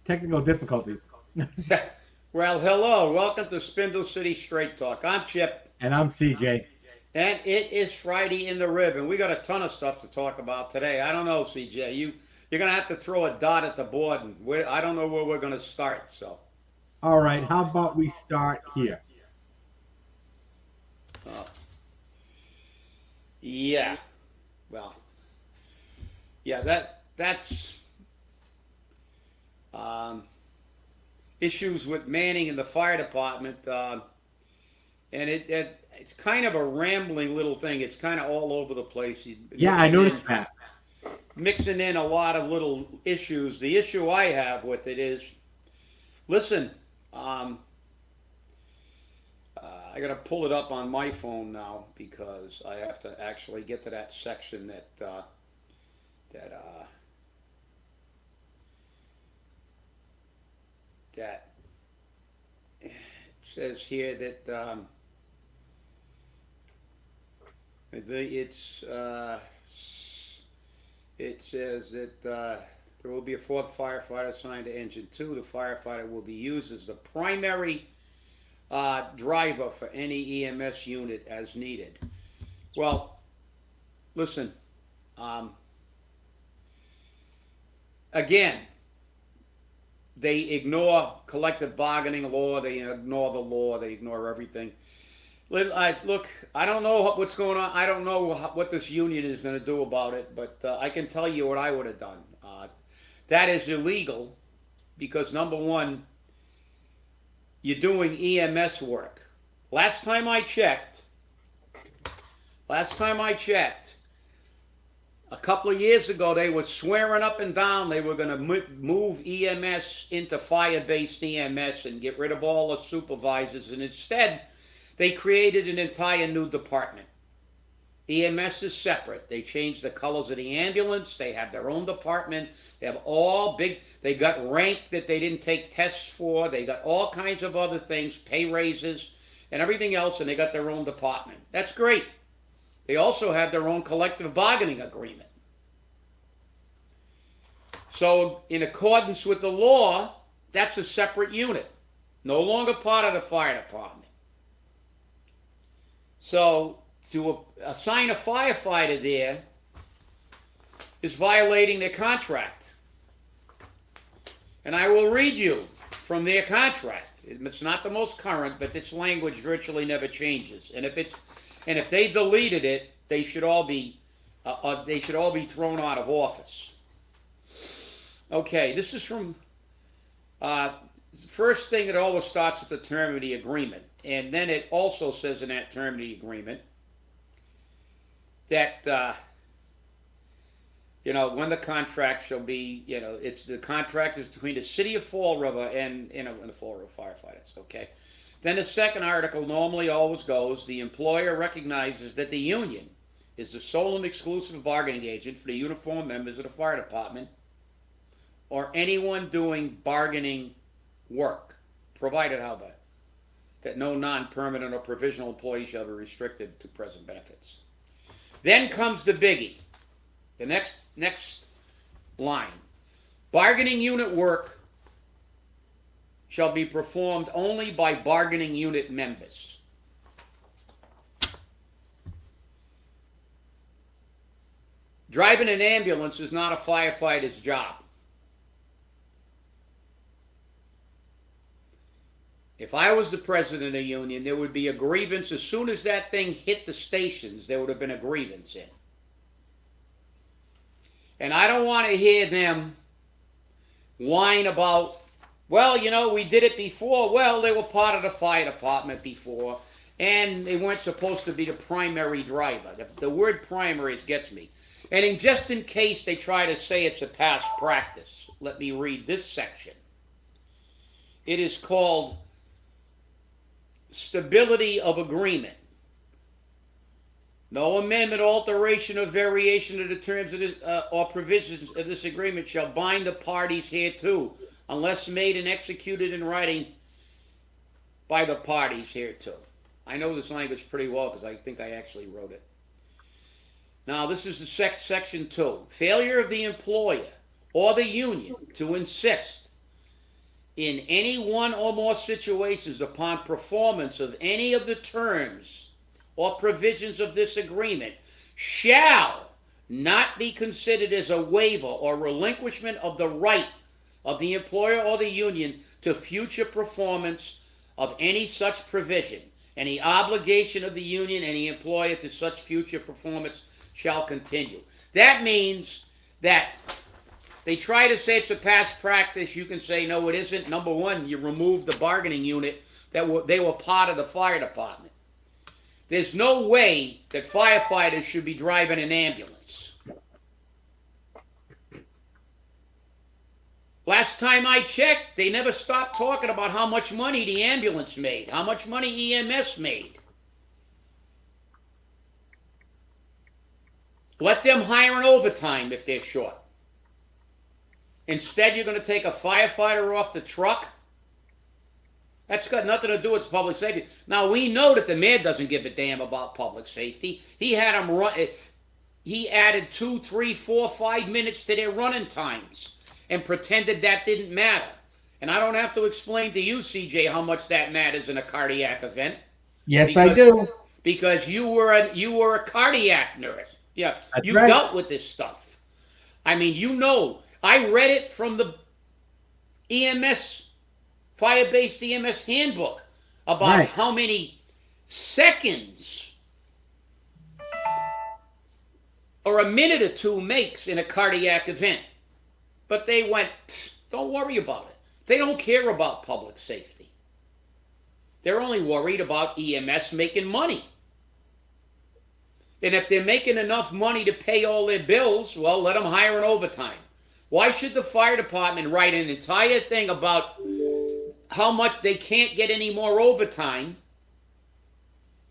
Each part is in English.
technical difficulties. Well, hello. Welcome to Spindle City Straight Talk. I'm Chip, And I'm CJ. and it is Friday in the Rib, and we got a ton of stuff to talk about today. I don't know, CJ. You're gonna have to throw a dot at the board, and I don't know where we're gonna start. So, All right, how about we start here? uh, yeah. Well, yeah. That's um, issues with manning in the fire department, and it's kind of a rambling little thing. It's kind of all over the place. Yeah, I noticed that. Mixing in a lot of little issues. The issue I have with it is, listen, um, I got to pull it up on my phone now because I have to actually get to that section that that it says here that it's it says that there will be a fourth firefighter assigned to Engine 2. The firefighter will be used as the primary driver for any EMS unit as needed. Well, listen, um, again, they ignore collective bargaining law, they ignore the law, they ignore everything. Look, I don't know what's going on. I don't know what this union is going to do about it, but I can tell you what I would have done. That is illegal because, number one, you're doing EMS work. Last time I checked, a couple of years ago, they were swearing up and down they were going to move EMS into fire-based EMS and get rid of all the supervisors, and instead, they created an entire new department. EMS is separate. They changed the colors of the ambulance. They have their own department. They have all big, they got rank that they didn't take tests for. They got all kinds of other things, pay raises and everything else, and they got their own department. That's great. They also have their own collective bargaining agreement. So in accordance with the law, that's a separate unit. No longer part of the fire department. So to assign a firefighter there is violating their contract. And I will read you from their contract. It's not the most current, but this language virtually never changes. And if they deleted it, they should all be thrown out of office. Okay, this is from first thing. It always starts with the term of the agreement. And then it also says in that term of the agreement that, when the contract shall be, it's the contract is between the city of Fall River and the Fall River firefighters, okay? Then the second article normally always goes, the employer recognizes that the union is the sole and exclusive bargaining agent for the uniformed members of the fire department or anyone doing bargaining work, provided, however, that no non-permanent or provisional employee shall be restricted to present benefits. Then comes the biggie, the next line. Bargaining unit work shall be performed only by bargaining unit members. Driving an ambulance is not a firefighter's job. If I was the president of the union, there would be a grievance. As soon as that thing hit the stations, there would have been a grievance in. And I don't want to hear them whine about, well, we did it before. Well, they were part of the fire department before, and they weren't supposed to be the primary driver. The word primary gets me. And just in case they try to say it's a past practice, let me read this section. It is called stability of agreement. No amendment, alteration, or variation of the terms of this, or provisions of this agreement shall bind the parties hereto, unless made and executed in writing by the parties hereto. I know this language pretty well because I think I actually wrote it. Now, this is the section 2. Failure of the employer or the union to insist in any one or more situations upon performance of any of the terms or provisions of this agreement shall not be considered as a waiver or relinquishment of the right of the employer or the union to future performance of any such provision. Any obligation of the union and the employer to such future performance shall continue. That means that they try to say it's a past practice. You can say, no, it isn't. Number one, you remove the bargaining unit they were part of the fire department. There's no way that firefighters should be driving an ambulance. Last time I checked, they never stopped talking about how much money the ambulance made, how much money EMS made. Let them hire an overtime if they're short. Instead, you're going to take a firefighter off the truck? That's got nothing to do with public safety. Now, we know that the mayor doesn't give a damn about public safety. He had them run. He added 2, 3, 4, 5 minutes to their running times and pretended that didn't matter. And I don't have to explain to you, CJ, how much that matters in a cardiac event. Yes, I do. Because you were a cardiac nurse. Yeah, That's you right. dealt with this stuff. I mean, you know, I read it from the EMS, fire-based EMS handbook about Right. how many seconds or a minute or two makes in a cardiac event. But they went, don't worry about it. They don't care about public safety. They're only worried about EMS making money. And if they're making enough money to pay all their bills, well, let them hire an overtime. Why should the fire department write an entire thing about how much they can't get any more overtime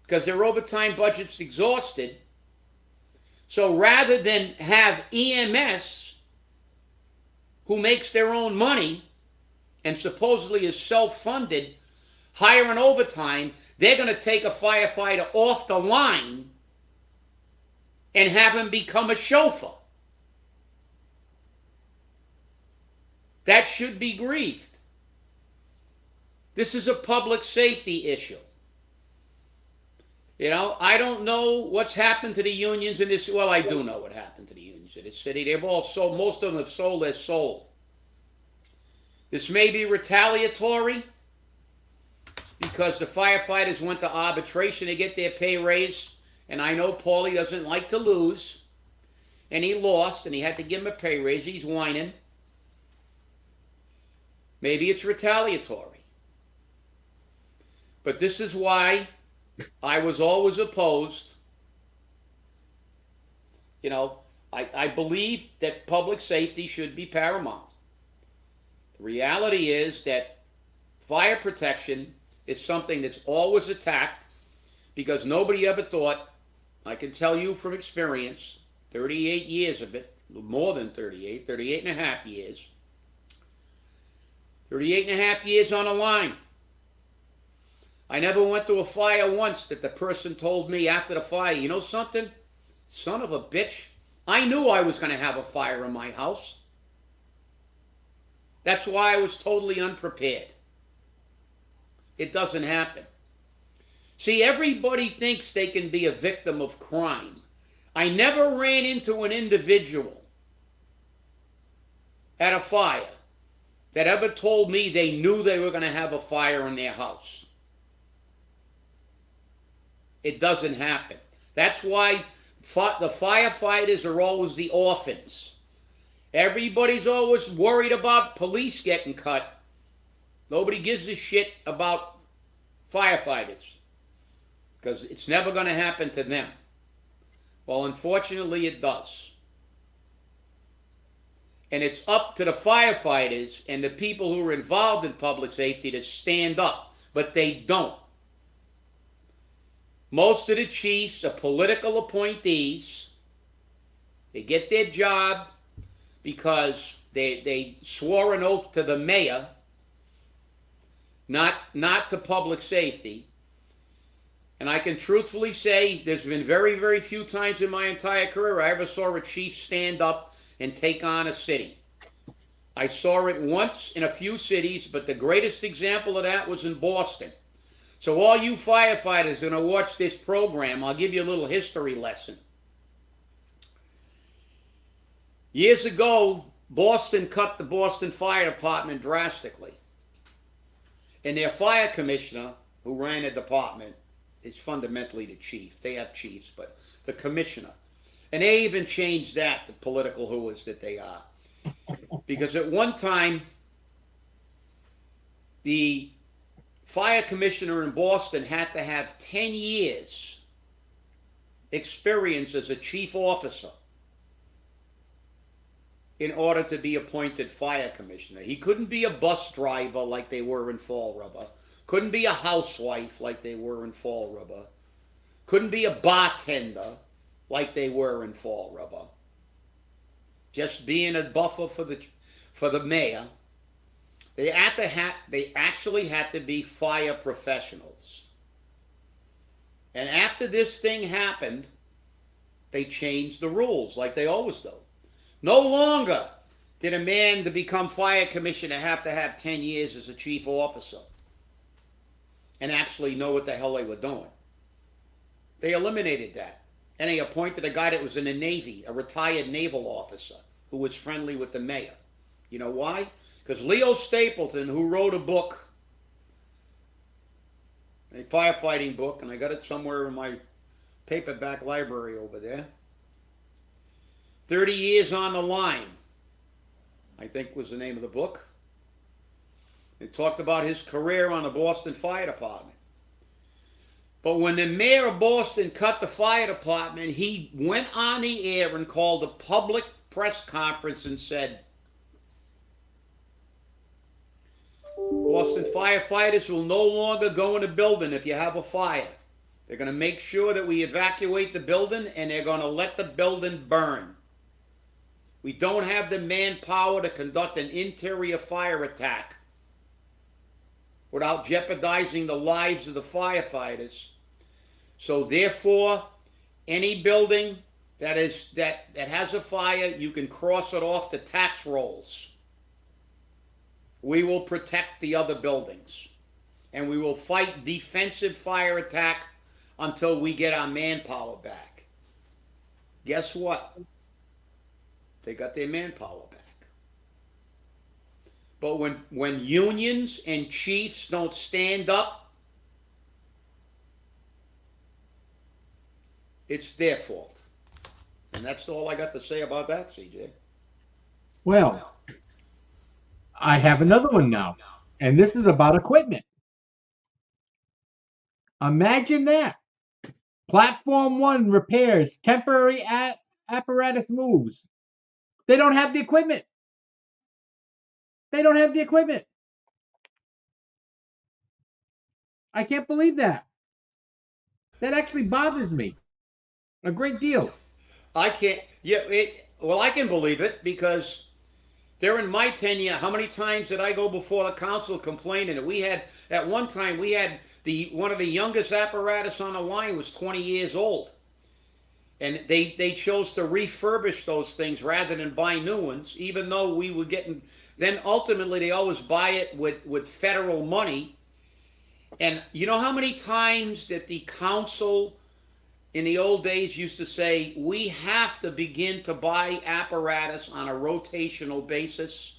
because their overtime budget's exhausted? So rather than have EMS, who makes their own money and supposedly is self-funded, hire an overtime, they're going to take a firefighter off the line and have him become a chauffeur. That should be grieved. This is a public safety issue. You know, I don't know what's happened to the unions in this. Well, I do know what happened to the unions in this city. They've all sold, most of them have sold their soul. This may be retaliatory because the firefighters went to arbitration to get their pay raise. And I know Paulie doesn't like to lose. And he lost, and he had to give him a pay raise. He's whining. Maybe it's retaliatory. But this is why I was always opposed. You know, I believe that public safety should be paramount. The reality is that fire protection is something that's always attacked because nobody ever thought, I can tell you from experience, 38 years of it, more than 38 and a half years. 38 and a half years on a line. I never went to a fire once that the person told me after the fire, you know something? Son of a bitch, I knew I was going to have a fire in my house. That's why I was totally unprepared. It doesn't happen. See, everybody thinks they can be a victim of crime. I never ran into an individual at a fire that ever told me they knew they were going to have a fire in their house. It doesn't happen. That's why the firefighters are always the orphans. Everybody's always worried about police getting cut. Nobody gives a shit about firefighters because it's never going to happen to them. Well, unfortunately, it does. And it's up to the firefighters and the people who are involved in public safety to stand up, but they don't. Most of the chiefs are political appointees. They get their job because they swore an oath to the mayor, not to public safety. And I can truthfully say there's been very, very few times in my entire career I ever saw a chief stand up and take on a city. I saw it once in a few cities, but the greatest example of that was in Boston. So all you firefighters are going to watch this program, I'll give you a little history lesson. Years ago, Boston cut the Boston Fire Department drastically. And their fire commissioner, who ran the department, is fundamentally the chief. They have chiefs, but the commissioner. And they even changed that, the political whoas that they are. Because at one time, the fire commissioner in Boston had to have 10 years experience as a chief officer in order to be appointed fire commissioner. He couldn't be a bus driver like they were in Fall River. Couldn't be a housewife like they were in Fall River. Couldn't be a bartender like they were in Fall River. Just being a buffer for the mayor. They actually had to be fire professionals. And after this thing happened, they changed the rules like they always do. No longer did a man to become fire commissioner have to have 10 years as a chief officer and actually know what the hell they were doing. They eliminated that. And they appointed a guy that was in the Navy, a retired naval officer, who was friendly with the mayor. You know why? Because Leo Stapleton, who wrote a book, a firefighting book, and I got it somewhere in my paperback library over there, 30 Years on the Line, I think was the name of the book. It talked about his career on the Boston Fire Department. But when the mayor of Boston cut the fire department, he went on the air and called a public press conference and said, Boston firefighters will no longer go in a building if you have a fire. They're going to make sure that we evacuate the building, and they're going to let the building burn. We don't have the manpower to conduct an interior fire attack without jeopardizing the lives of the firefighters. So therefore, any building that has a fire, you can cross it off the tax rolls. We will protect the other buildings. And we will fight defensive fire attack until we get our manpower back. Guess what? They got their manpower back. But when unions and chiefs don't stand up, it's their fault. And that's all I got to say about that, CJ. Well, I have another one now, and this is about equipment. Imagine that. Platform 1 repairs, temporary apparatus moves. They don't have the equipment. They don't have the equipment. I can't believe that. That actually bothers me a great deal. I can't. Well, I can believe it because during my tenure, how many times did I go before the council complaining that we had, at one time, we had one of the youngest apparatus on the line was 20 years old. And they chose to refurbish those things rather than buy new ones, even though we were getting, then ultimately they always buy it with federal money. And you know how many times that the council in the old days used to say, we have to begin to buy apparatus on a rotational basis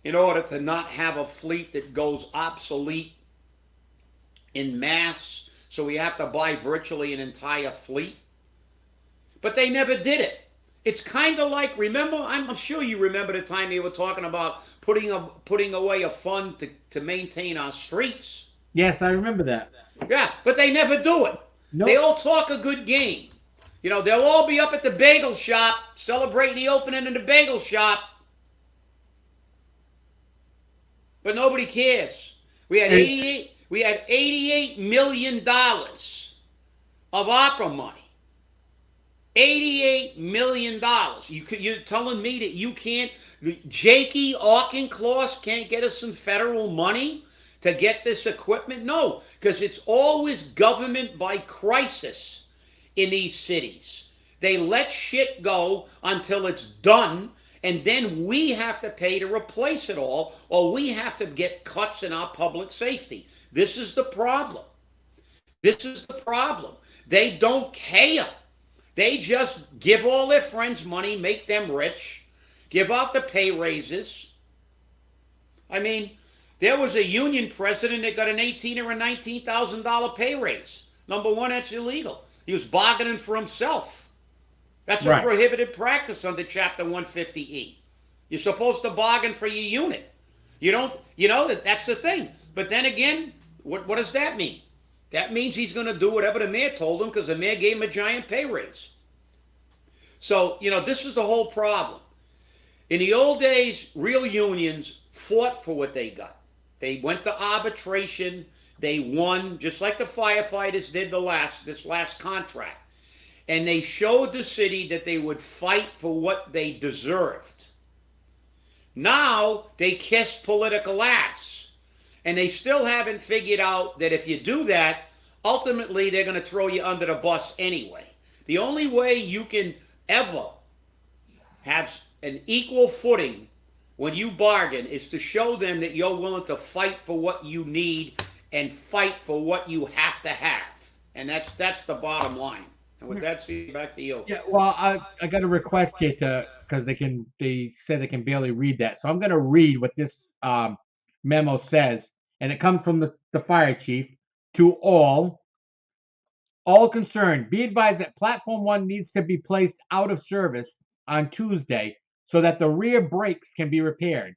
in order to not have a fleet that goes obsolete in mass. So we have to buy virtually an entire fleet. But they never did it. It's kind of like, remember, I'm sure you remember the time they were talking about putting away a fund to maintain our streets. Yes, I remember that. Yeah, but they never do it. Nope. They all talk a good game. You know, they'll all be up at the bagel shop celebrating the opening of the bagel shop. But nobody cares. We had $88 million of opera money. $88 million. You're telling me that you can't, Jakey Auchincloss can't get us some federal money to get this equipment? No, because it's always government by crisis in these cities. They let shit go until it's done, and then we have to pay to replace it all, or we have to get cuts in our public safety. This is the problem. This is the problem. They don't care. They just give all their friends money, make them rich, give out the pay raises. I mean, there was a union president that got an $18,000 or a $19,000 pay raise. Number one, that's illegal. He was bargaining for himself. That's a prohibited practice under Chapter 150E. You're supposed to bargain for your unit. You don't, that's the thing. But then again, what does that mean? That means he's going to do whatever the mayor told him because the mayor gave him a giant pay raise. So, this is the whole problem. In the old days, real unions fought for what they got. They went to arbitration. They won, just like the firefighters did this last contract. And they showed the city that they would fight for what they deserved. Now, they kiss political ass. And they still haven't figured out that if you do that, ultimately they're going to throw you under the bus anyway. The only way you can ever have an equal footing when you bargain is to show them that you're willing to fight for what you need and fight for what you have to have. And that's the bottom line. And with that, see, back to you. Yeah, well, I got a request here because they said they can barely read that. So I'm going to read what this memo says, and it comes from the fire chief. To all concerned, be advised that Platform 1 needs to be placed out of service on Tuesday so that the rear brakes can be repaired.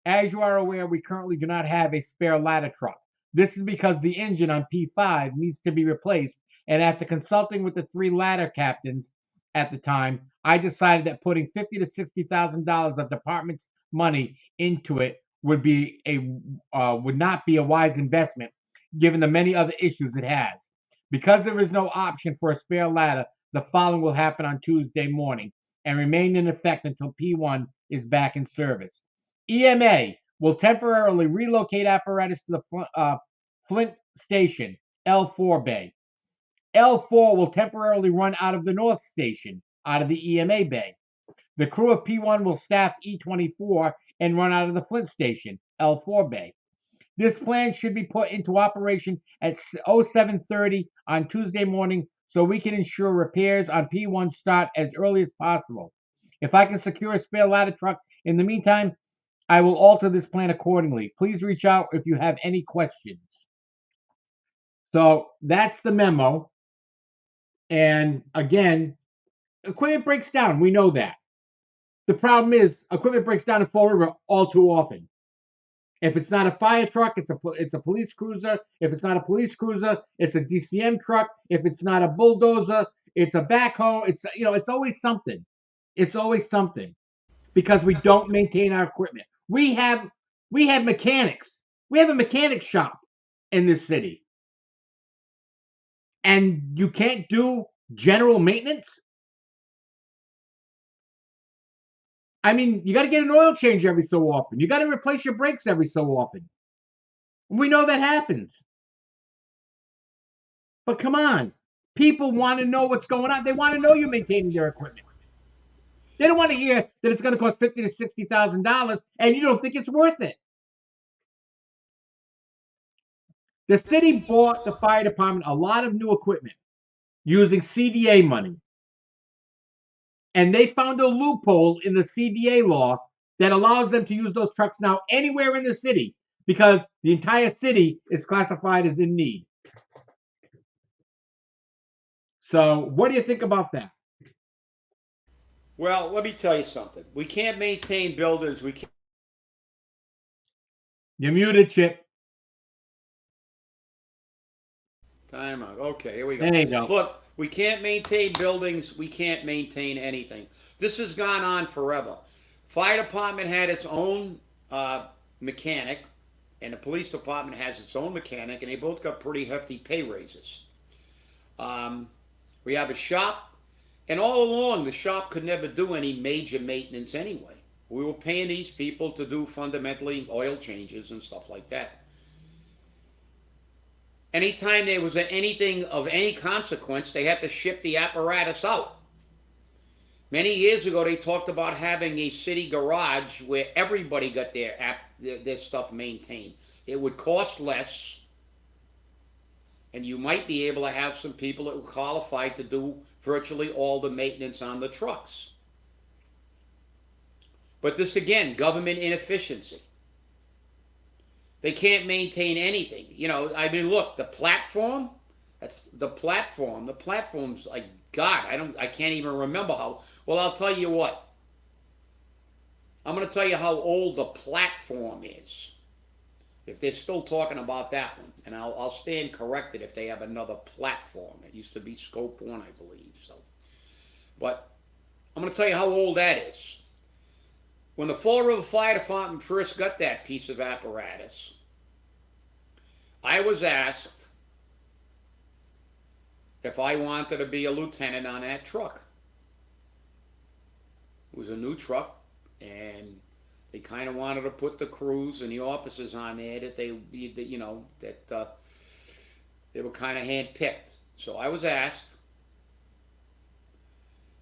As you are aware, we currently do not have a spare ladder truck. This is because the engine on P5 needs to be replaced, and after consulting with the 3 ladder captains at the time, I decided that putting $50,000 to $60,000 of department's money into it would not be a wise investment, given the many other issues it has. Because there is no option for a spare ladder, the following will happen on Tuesday morning and remain in effect until P1 is back in service. EMA will temporarily relocate apparatus to the Flint Station, L4 Bay. L4 will temporarily run out of the North Station, out of the EMA Bay. The crew of P1 will staff E24 and run out of the Flint Station, L4 Bay. This plan should be put into operation at 07:30 on Tuesday morning so we can ensure repairs on P1 start as early as possible. If I can secure a spare ladder truck in the meantime, I will alter this plan accordingly. Please reach out if you have any questions. So that's the memo. And again, equipment breaks down. We know that. The problem is equipment breaks down in Fall River all too often. If it's not a fire truck, it's a police cruiser. If it's not a police cruiser, it's a DCM truck. If it's not a bulldozer, it's a backhoe. It's always something. It's always something because we don't maintain our equipment. We have mechanics. We have a mechanic shop in this city, and you can't do general maintenance. I mean, you got to get an oil change every so often. You got to replace your brakes every so often. We know that happens. But come on. People want to know what's going on. They want to know you're maintaining their equipment. They don't want to hear that it's going to cost $50,000 to $60,000 and you don't think it's worth it. The city bought the fire department a lot of new equipment using CDA money. And they found a loophole in the CDA law that allows them to use those trucks now anywhere in the city because the entire city is classified as in need. So what do you think about that? Well, let me tell you something. We can't maintain buildings. We can't. You're muted, Chip. Time out. Okay, here we go. There you go. Look, we can't maintain buildings. We can't maintain anything. This has gone on forever. Fire department had its own mechanic, and the police department has its own mechanic, and they both got pretty hefty pay raises. We have a shop, and all along the shop could never do any major maintenance anyway. We were paying these people to do fundamentally oil changes and stuff like that. Anytime there was anything of any consequence, they had to ship the apparatus out. Many years ago, they talked about having a city garage where everybody got their stuff maintained. It would cost less, and you might be able to have some people that were qualified to do virtually all the maintenance on the trucks. But this, again, government inefficiency. They can't maintain anything. You know, I mean, look, the platform, that's the platform. The platform's like, God, I can't even remember how. Well, I'll tell you what. I'm going to tell you how old the platform is. If they're still talking about that one. And I'll stand corrected if they have another platform. It used to be Scope 1, I believe. So, but I'm going to tell you how old that is. When the Fall River Fire Department first got that piece of apparatus, I was asked if I wanted to be a lieutenant on that truck. It was a new truck, and they kind of wanted to put the crews and the officers on there that they were kind of hand-picked. So I was asked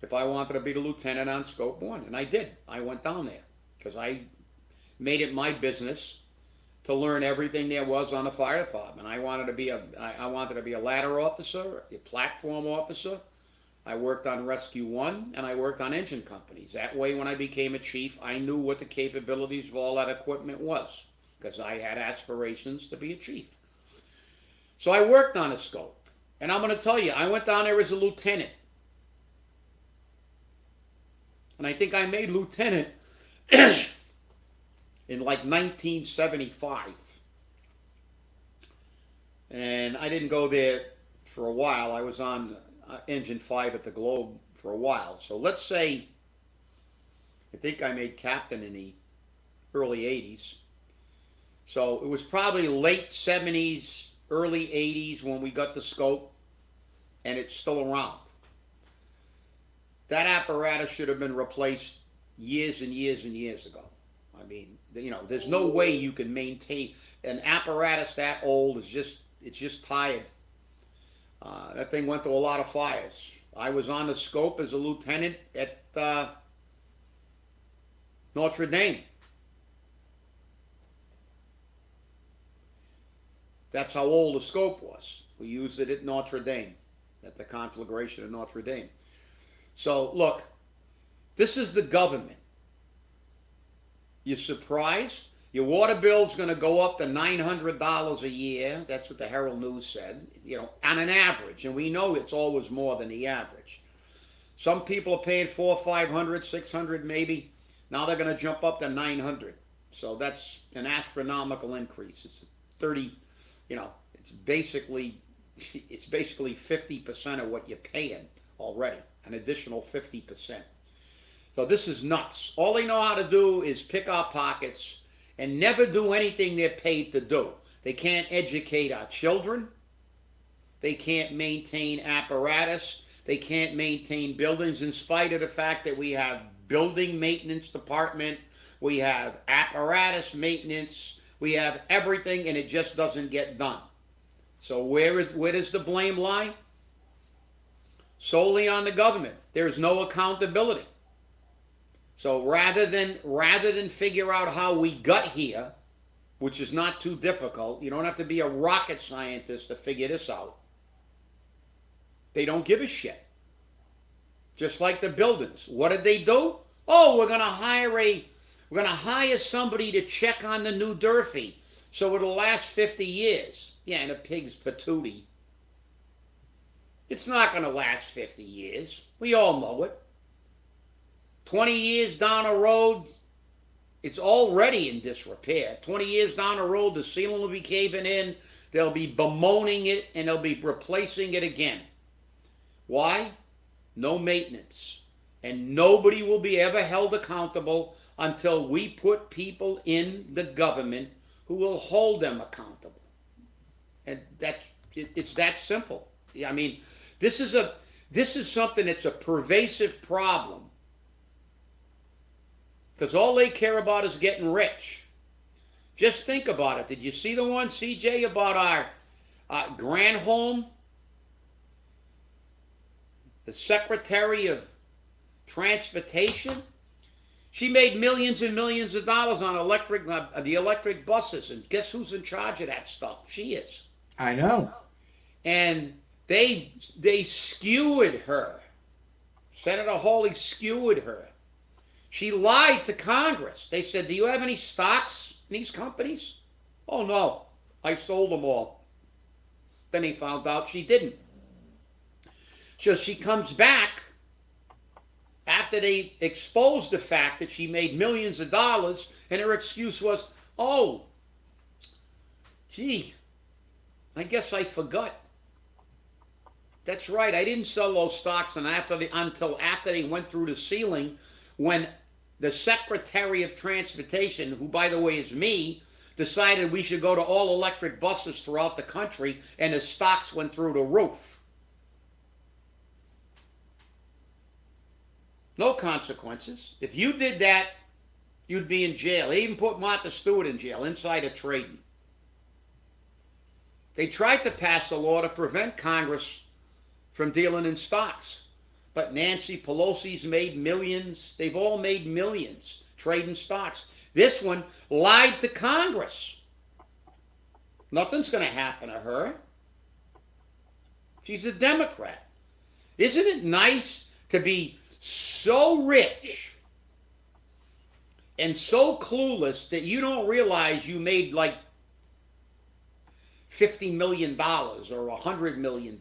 if I wanted to be the lieutenant on Scope 1, and I did. I went down there because I made it my business to learn everything there was on the fire department. I wanted to be a ladder officer, a platform officer. I worked on Rescue 1, and I worked on engine companies. That way, when I became a chief, I knew what the capabilities of all that equipment was, because I had aspirations to be a chief. So I worked on a scope, and I'm going to tell you, I went down there as a lieutenant. And I think I made lieutenant in like 1975. And I didn't go there for a while. I was on Engine 5 at the Globe for a while. So let's say, I think I made captain in the early 80s. So it was probably late 70s, early 80s when we got the scope, and it's still around. That apparatus should have been replaced years and years and years ago. I mean, you know, there's no way you can maintain an apparatus that old. It's just tired. That thing went through a lot of fires. I was on the scope as a lieutenant at Notre Dame. That's how old the scope was. We used it at Notre Dame, at the conflagration of Notre Dame. So, look, this is the government. You surprised? Your water bill's going to go up to $900 a year. That's what the Herald News said, you know, on an average. And we know it's always more than the average. Some people are paying $400, $500, $600 maybe. Now they're going to jump up to $900. So that's an astronomical increase. It's 30, you know, it's basically 50% of what you're paying already, an additional 50%. So this is nuts. All they know how to do is pick our pockets and never do anything they're paid to do. They can't educate our children. They can't maintain apparatus. They can't maintain buildings, in spite of the fact that we have building maintenance department, we have apparatus maintenance, we have everything, and it just doesn't get done. So where does the blame lie? Solely on the government. There's no accountability. So rather than figure out how we got here, which is not too difficult, you don't have to be a rocket scientist to figure this out. They don't give a shit. Just like the buildings. What did they do? Oh, we're gonna hire somebody to check on the new Durfee, so it'll last 50 years. Yeah, and a pig's patootie. It's not gonna last 50 years. We all know it. 20 years down the road, it's already in disrepair. 20 years down the road, the ceiling will be caving in, they'll be bemoaning it, and they'll be replacing it again. Why? No maintenance. And nobody will be ever held accountable until we put people in the government who will hold them accountable. And it's that simple. I mean, this is something that's a pervasive problem. Because all they care about is getting rich. Just think about it. Did you see the one, CJ, about our Granholm? The Secretary of Transportation. She made millions and millions of dollars on the electric buses, and guess who's in charge of that stuff? She is. I know. And they skewered her. Senator Hawley skewered her. She lied to Congress. They said, "Do you have any stocks in these companies?" "Oh no, I sold them all." Then they found out she didn't. So she comes back after they exposed the fact that she made millions of dollars, and her excuse was, "Oh, gee, I guess I forgot. That's right, I didn't sell those stocks until after they went through the ceiling, when the Secretary of Transportation, who by the way is me, decided we should go to all electric buses throughout the country, and the stocks went through the roof." No consequences. If you did that, you'd be in jail. They even put Martha Stewart in jail, insider trading. They tried to pass a law to prevent Congress from dealing in stocks. But Nancy Pelosi's made millions. They've all made millions trading stocks. This one lied to Congress. Nothing's going to happen to her. She's a Democrat. Isn't it nice to be so rich and so clueless that you don't realize you made like $50 million or $100 million?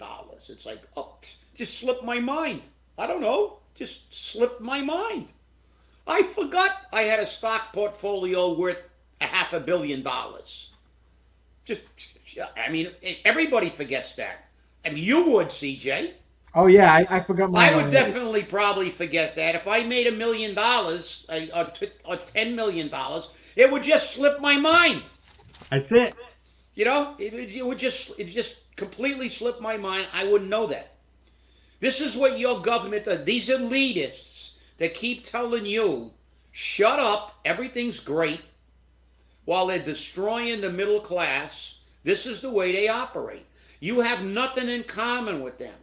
It's like, oh, just slipped my mind. I don't know, just slipped my mind. I forgot I had a stock portfolio worth $500 million. Just, I mean, everybody forgets that. I mean, you would, CJ. Oh yeah, I forgot my. I would definitely probably forget that. If I made $1 million or $10 million, it would just slip my mind. That's it. You know, it would just completely slip my mind. I wouldn't know that. This is what your government does. These elitists that keep telling you, shut up, everything's great, while they're destroying the middle class. This is the way they operate. You have nothing in common with them.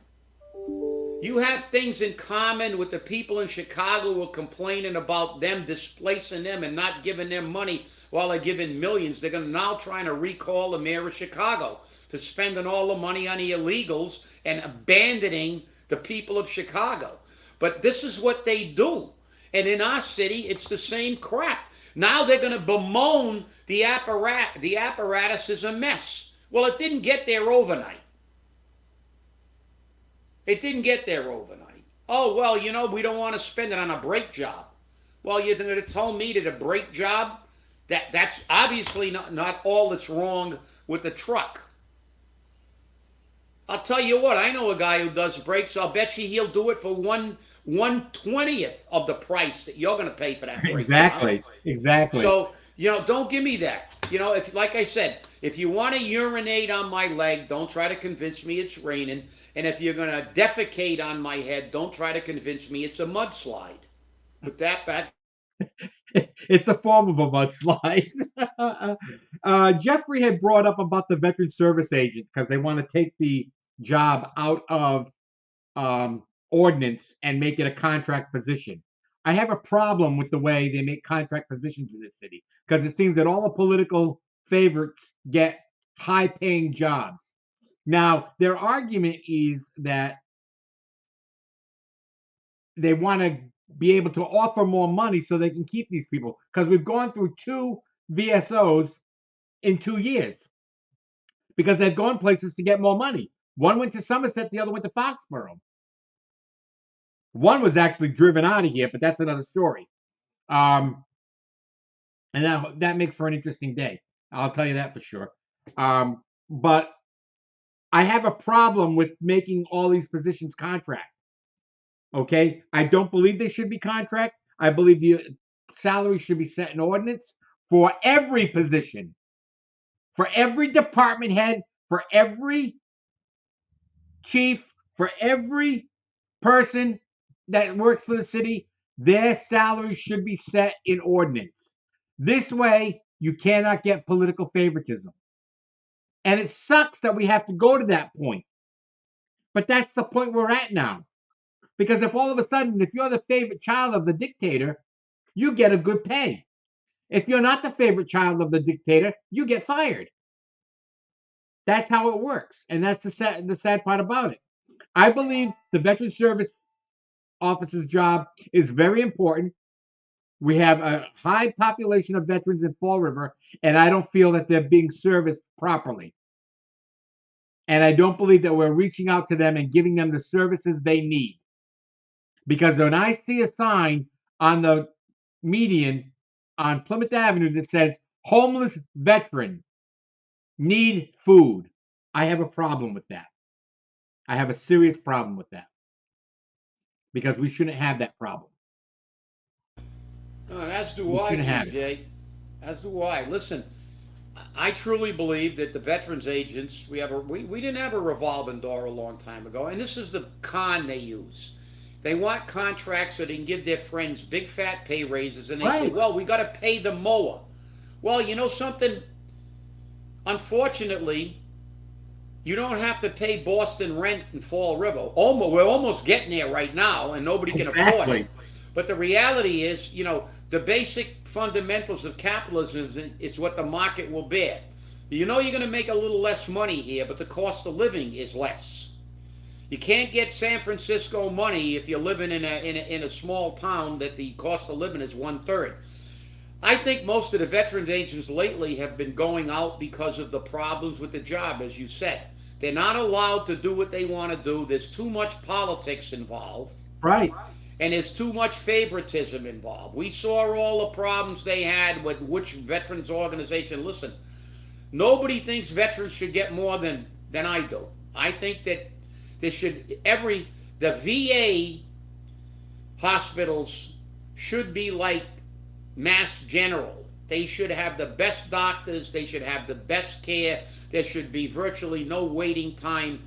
You have things in common with the people in Chicago who are complaining about them displacing them and not giving them money while they're giving millions. They're going to now trying to recall the mayor of Chicago for spending all the money on the illegals and abandoning the people of Chicago. But this is what they do. And in our city, it's the same crap. Now they're going to bemoan the apparatus. The apparatus is a mess. Well, it didn't get there overnight. It didn't get there overnight. Oh, well, you know, we don't want to spend it on a brake job. Well, you're going to tell me that a brake job, that's obviously not all that's wrong with the truck. I'll tell you what, I know a guy who does brakes. I'll bet you he'll do it for 1/20th of the price that you're going to pay for that brake Exactly. job. Exactly. So, you know, don't give me that. You know, if, like I said, if you want to urinate on my leg, don't try to convince me it's raining. And if you're going to defecate on my head, don't try to convince me it's a mudslide. With that back. It's a form of a mudslide. Jeffrey had brought up about the veteran service agent because they want to take the job out of ordinance and make it a contract position. I have a problem with the way they make contract positions in this city because it seems that all the political favorites get high-paying jobs. Now, their argument is that they want to be able to offer more money so they can keep these people because we've gone through 2 VSOs in 2 years because they've gone places to get more money. One went to Somerset, the other went to Foxborough. One was actually driven out of here, but that's another story. And that makes for an interesting day. I'll tell you that for sure. But I have a problem with making all these positions contract. Okay? I don't believe they should be contract. I believe the salary should be set in ordinance for every position, for every department head, for every chief, for every person that works for the city. Their salary should be set in ordinance. This way, you cannot get political favoritism. And it sucks that we have to go to that point. But that's the point we're at now. Because if all of a sudden, if you're the favorite child of the dictator, you get a good pay. If you're not the favorite child of the dictator, you get fired. That's how it works. And that's the sad part about it. I believe the veteran service officer's job is very important. We have a high population of veterans in Fall River, and I don't feel that they're being serviced properly. And I don't believe that we're reaching out to them and giving them the services they need. Because when I see a sign on the median on Plymouth Avenue that says homeless veteran need food, I have a problem with that. I have a serious problem with that. Because we shouldn't have that problem. As do We I, shouldn't have it. CJ. As do I. Listen, I truly believe that the veterans agents, we didn't have a revolving door a long time ago, and this is the con they use. They want contracts so they can give their friends big fat pay raises, and they say, well, we got to pay the mower. Well, you know something? Unfortunately, you don't have to pay Boston rent in Fall River. We're almost getting there right now, and nobody can afford it. But the reality is, you know, the basic fundamentals of capitalism is what the market will bear. You know you're going to make a little less money here, but the cost of living is less. You can't get San Francisco money if you're living in a small town that the cost of living is 1/3. I think most of the veterans agents lately have been going out because of the problems with the job, as you said. They're not allowed to do what they want to do. There's too much politics involved. Right. And there's too much favoritism involved. We saw all the problems they had with which veterans organization. Listen, nobody thinks veterans should get more than I do. I think that the VA hospitals should be like Mass General. They should have the best doctors. They should have the best care. There should be virtually no waiting time.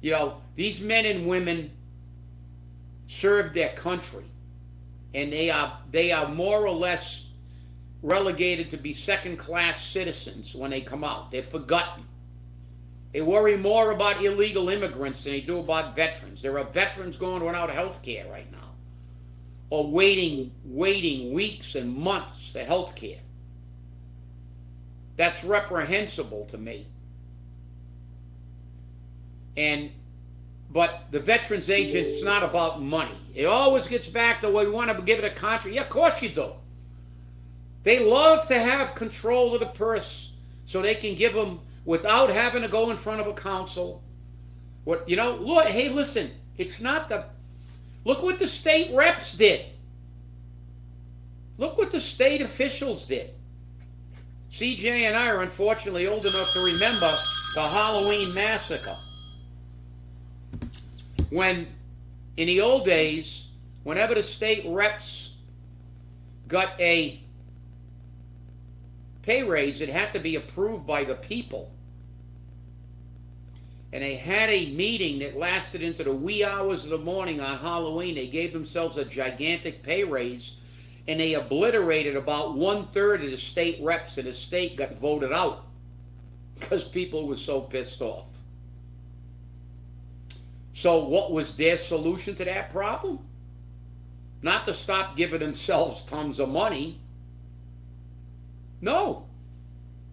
You know, these men and women serve their country, and they are more or less relegated to be second-class citizens when they come out. They're forgotten. They worry more about illegal immigrants than they do about veterans. There are veterans going without health care right now, or waiting weeks and months for health care. That's reprehensible to me. But the veterans agent, it's not about money. It always gets back to, well, we want to give it a contract. Yeah, of course you do. They love to have control of the purse so they can give them without having to go in front of a council. Look, hey, listen, it's not look what the state reps did. Look what the state officials did. CJ and I are unfortunately old enough to remember the Halloween massacre. When, in the old days, whenever the state reps got a pay raise, it had to be approved by the people. And they had a meeting that lasted into the wee hours of the morning on Halloween. They gave themselves a gigantic pay raise, and they obliterated about 1/3 of the state reps, and the state got voted out because people were so pissed off. So what was their solution to that problem? Not to stop giving themselves tons of money. No.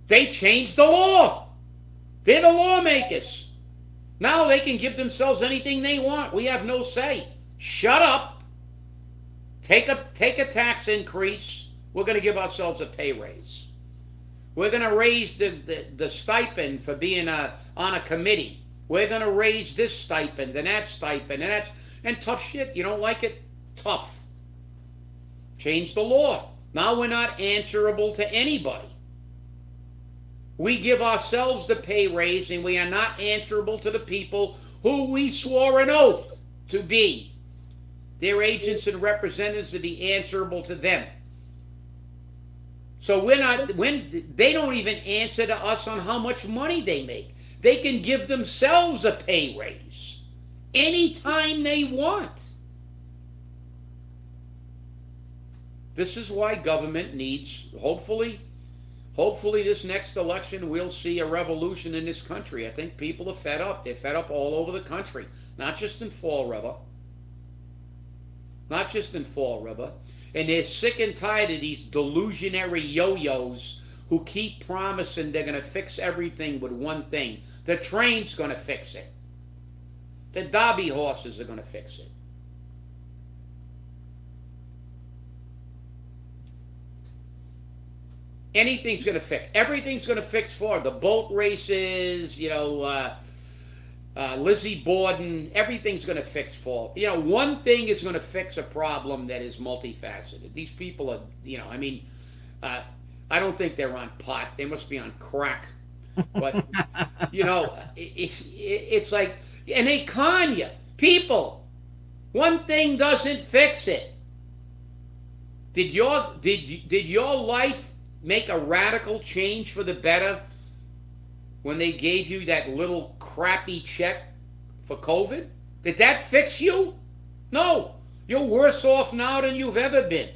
They changed the law. They're the lawmakers. Now they can give themselves anything they want. We have no say. Shut up. Take a tax increase. We're going to give ourselves a pay raise. We're going to raise the stipend for being on a committee. We're going to raise this stipend and that stipend and tough shit. You don't like it? Tough. Change the law. Now we're not answerable to anybody. We give ourselves the pay raise, and we are not answerable to the people who we swore an oath to be. Their agents and representatives to be answerable to them. So they don't even answer to us on how much money they make. They can give themselves a pay raise anytime they want. This is why government needs, hopefully this next election we'll see a revolution in this country. I think people are fed up. They're fed up all over the country, not just in Fall River. not just in Fall River. And they're sick and tired of these delusionary yo-yos who keep promising they're going to fix everything with one thing. The train's going to fix it. The Derby horses are going to fix it. Anything's going to fix. Everything's going to fix for the boat races, Lizzie Borden. Everything's going to fix for. One thing is going to fix a problem that is multifaceted. These people are, I don't think they're on pot. They must be on crack. But, it's like, and they con you. People, one thing doesn't fix it. Did your life make a radical change for the better when they gave you that little crappy check for COVID? Did that fix you? No. You're worse off now than you've ever been.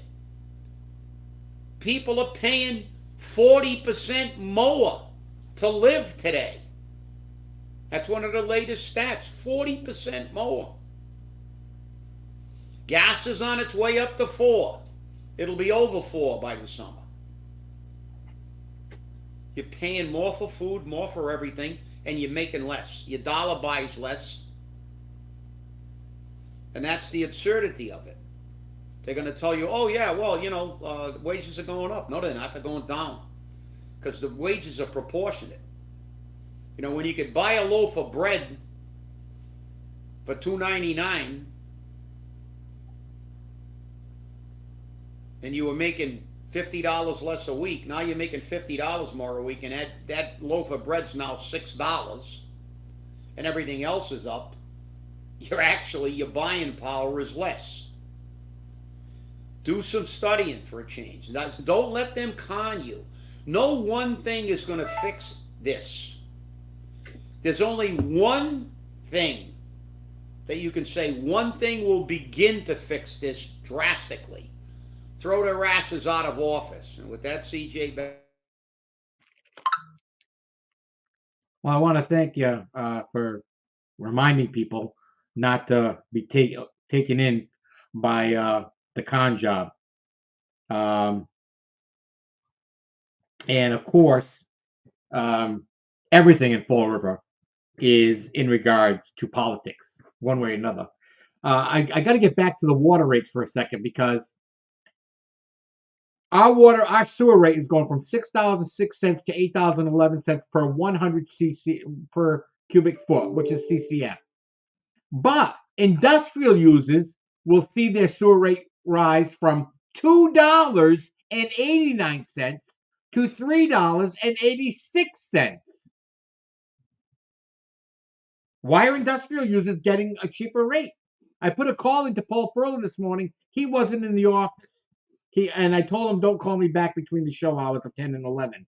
People are paying 40% more to live today. That's one of the latest stats, 40% more. Gas is on its way up to 4. It'll be over 4 by the summer. You're paying more for food, more for everything, and you're making less. Your dollar buys less. And that's the absurdity of it. They're going to tell you, oh yeah, well, wages are going up. No, they're not. They're going down. Because the wages are proportionate. When you could buy a loaf of bread for $2.99 and you were making $50 less a week, now you're making $50 more a week, and that loaf of bread's now $6, and everything else is up. Your buying power is less. Do some studying for a change. Don't let them con you. No one thing is going to fix this. There's only one thing that you can say, one thing will begin to fix this drastically. Throw their asses out of office. And with that, CJ, back. Well, I want to thank you for reminding people not to be taken in by the con job. And of course, everything in Fall River is in regards to politics, one way or another. I got to get back to the water rates for a second, because our sewer rate is going from $6.06 to $8.11 per 100 cc per cubic foot, which is CCF. But industrial users will see their sewer rate rise from $2.89 to $3.86. Why are industrial users getting a cheaper rate? I put a call into Paul Furlan this morning. He wasn't in the office. And I told him, don't call me back between the show hours of 10 and 11.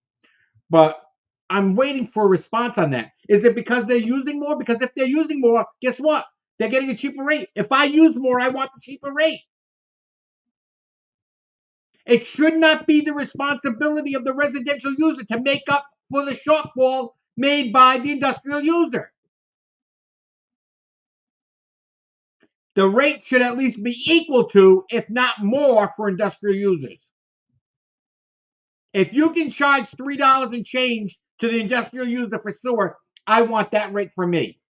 But I'm waiting for a response on that. Is it because they're using more? Because if they're using more, guess what? They're getting a cheaper rate. If I use more, I want the cheaper rate. It should not be the responsibility of the residential user to make up for the shortfall made by the industrial user. The rate should at least be equal to, if not more, for industrial users. If you can charge $3 and change to the industrial user for sewer, I want that rate for me.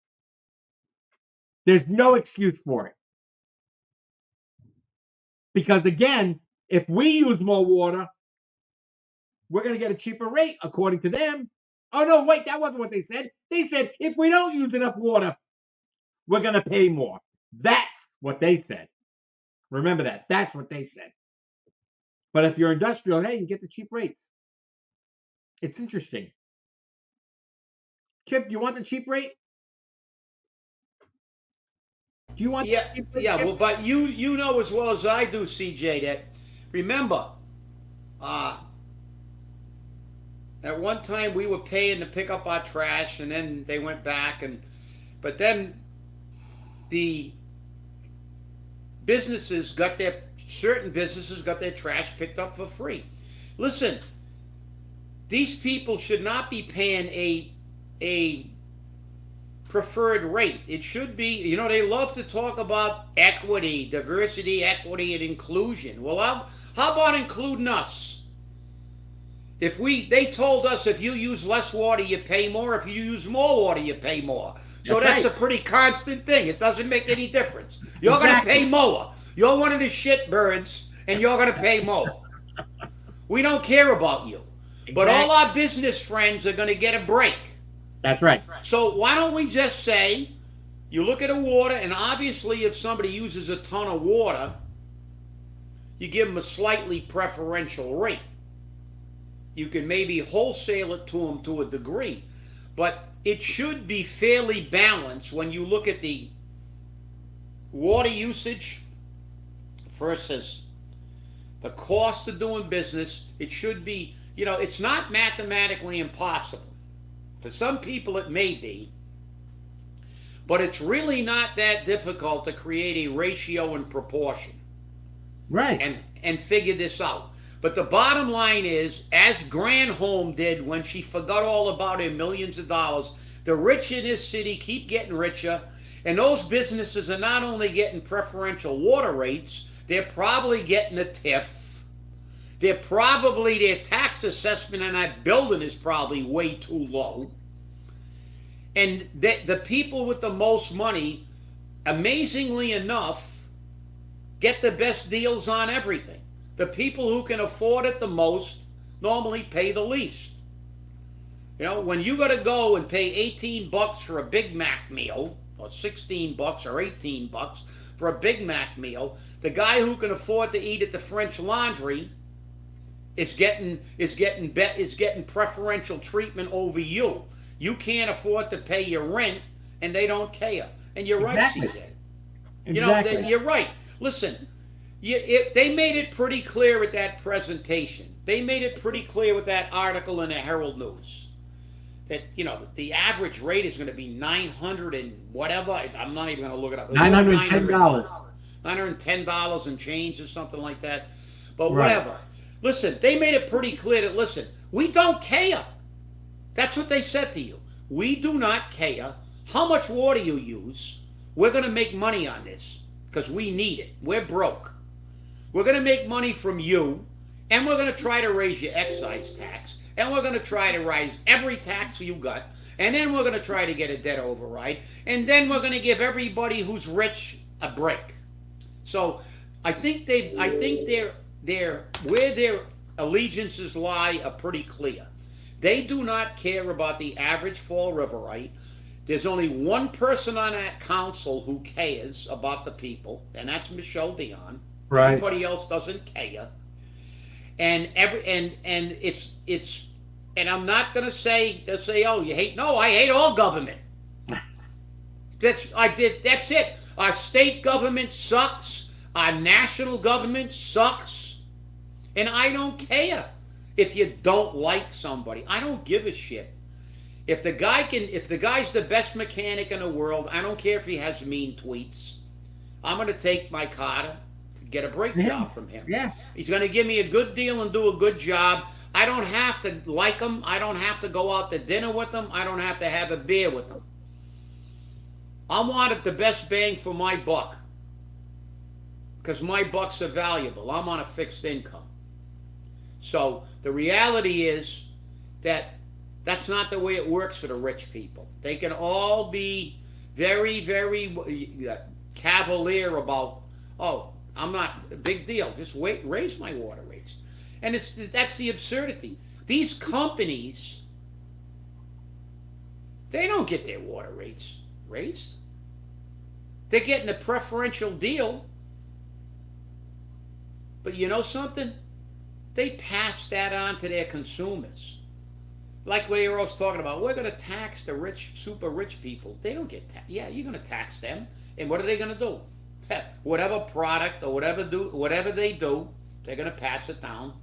There's no excuse for it. Because again, if we use more water, we're going to get a cheaper rate according to them. Oh no, wait, that wasn't what they said. They said if we don't use enough water, we're going to pay more. That's what they said. Remember that. That's what they said. But if you're industrial, hey, you get the cheap rates. It's interesting. Chip, you want the cheap rate? Do you want the cheap rate? Yeah, well, but you know as well as I do, CJ, that remember, at one time we were paying to pick up our trash, and then they went back, but then the certain businesses got their trash picked up for free. Listen, these people should not be paying a preferred rate. It should be, they love to talk about equity, diversity, equity, and inclusion. Well, how about including us? They told us if you use less water, you pay more. If you use more water, you pay more. So that's a pretty constant thing. It doesn't make any difference. You're going to pay more. You're one of the shitbirds, and you're going to pay more. We don't care about you. But all our business friends are going to get a break. That's right. So why don't we just say, you look at the water, and obviously if somebody uses a ton of water, you give them a slightly preferential rate. You can maybe wholesale it to them to a degree. But it should be fairly balanced when you look at the water usage versus the cost of doing business. It should be, it's not mathematically impossible. For some people it may be, but it's really not that difficult to create a ratio and proportion. Right. And figure this out. But the bottom line is, as Granholm did when she forgot all about her millions of dollars, the rich in this city keep getting richer, and those businesses are not only getting preferential water rates, they're probably getting a TIF. Their tax assessment on that building is probably way too low. And the people with the most money, amazingly enough, get the best deals on everything. The people who can afford it the most normally pay the least. When you got to go and pay $18 for a Big Mac meal, or $16 or $18 for a Big Mac meal, the guy who can afford to eat at the French Laundry is getting preferential treatment over you. You can't afford to pay your rent, and they don't care. And you're right, CJ. Exactly. You're right. Listen, they made it pretty clear at that presentation. They made it pretty clear with that article in the Herald News that the average rate is going to be $900 and whatever. I'm not even going to look it up. $910. $910 and change or something like that. But whatever. Listen, they made it pretty clear that, listen, we don't care. That's what they said to you. We do not care how much water you use. We're going to make money on this because we need it. We're broke. We're going to make money from you, and we're going to try to raise your excise tax, and we're going to try to raise every tax you got, and then we're going to try to get a debt override, and then we're going to give everybody who's rich a break. So I think where their allegiances lie are pretty clear. They do not care about the average Fall Riverite. There's only one person on that council who cares about the people, and that's Michelle Dion. Right. Everybody else doesn't care. And I'm not going to say, oh, you hate. No, I hate all government. That's it. Our state government sucks. Our national government sucks. And I don't care if you don't like somebody. I don't give a shit. If the guy's the best mechanic in the world, I don't care if he has mean tweets. I'm going to take my Carter to get a brake job from him. Yeah. He's going to give me a good deal and do a good job. I don't have to like him. I don't have to go out to dinner with him. I don't have to have a beer with him. I wanted the best bang for my buck because my bucks are valuable. I'm on a fixed income. So the reality is that that's not the way it works for the rich people. They can all be very, very cavalier about, oh, I'm not a big deal. Just raise my water rates. And that's the absurdity. These companies, they don't get their water rates raised. They're getting a preferential deal. But you know something? They pass that on to their consumers. Like what they were always talking about, we're going to tax the rich, super rich people. They don't get taxed. Yeah, you're going to tax them. And what are they going to do? Whatever product or whatever they do, they're going to pass it down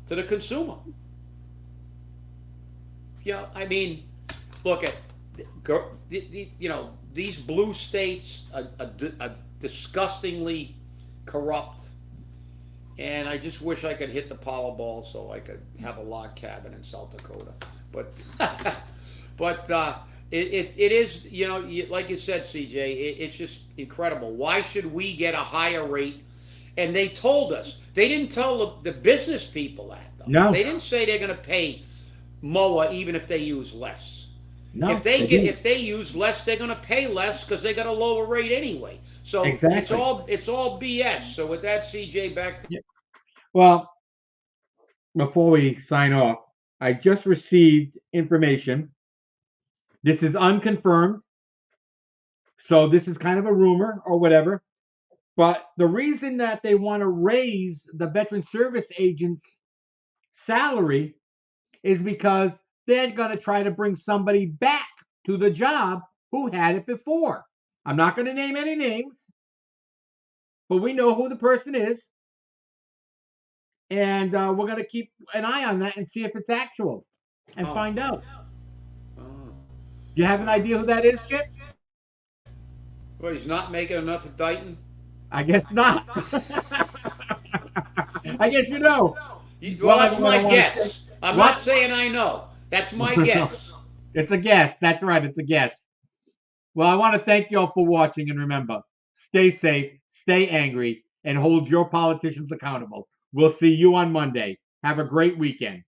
to the consumer. I mean, look at, these blue states are disgustingly corrupt. And I just wish I could hit the Powerball so I could have a log cabin in South Dakota. But It is, like you said, CJ, it's just incredible. Why should we get a higher rate? And they told us. They didn't tell the business people that, though. No, They didn't say they're going to pay MOA even if they use less. no, they didn't. If they use less, they're going to pay less because they got a lower rate anyway. So Exactly. it's all BS. So with that, CJ, back to Yeah. Well, before we sign off, I just received information. This is unconfirmed, so this is kind of a rumor or whatever. But the reason that they want to raise the veteran service agent's salary is because they're going to try to bring somebody back to the job who had it before. I'm not going to name any names, but we know who the person is. And we're going to keep an eye on that and see if it's actual and oh, find out. oh. Do you have an idea who that is, Chip? Well, he's not making enough at Dighton. I guess not. I guess you know. Well, that's What I my want to say. guess. I'm What? not saying I know. That's my guess. It's a guess. That's right. It's a guess. Well, I want to thank you all for watching, and remember, stay safe, stay angry, and hold your politicians accountable. We'll see you on Monday. Have a great weekend.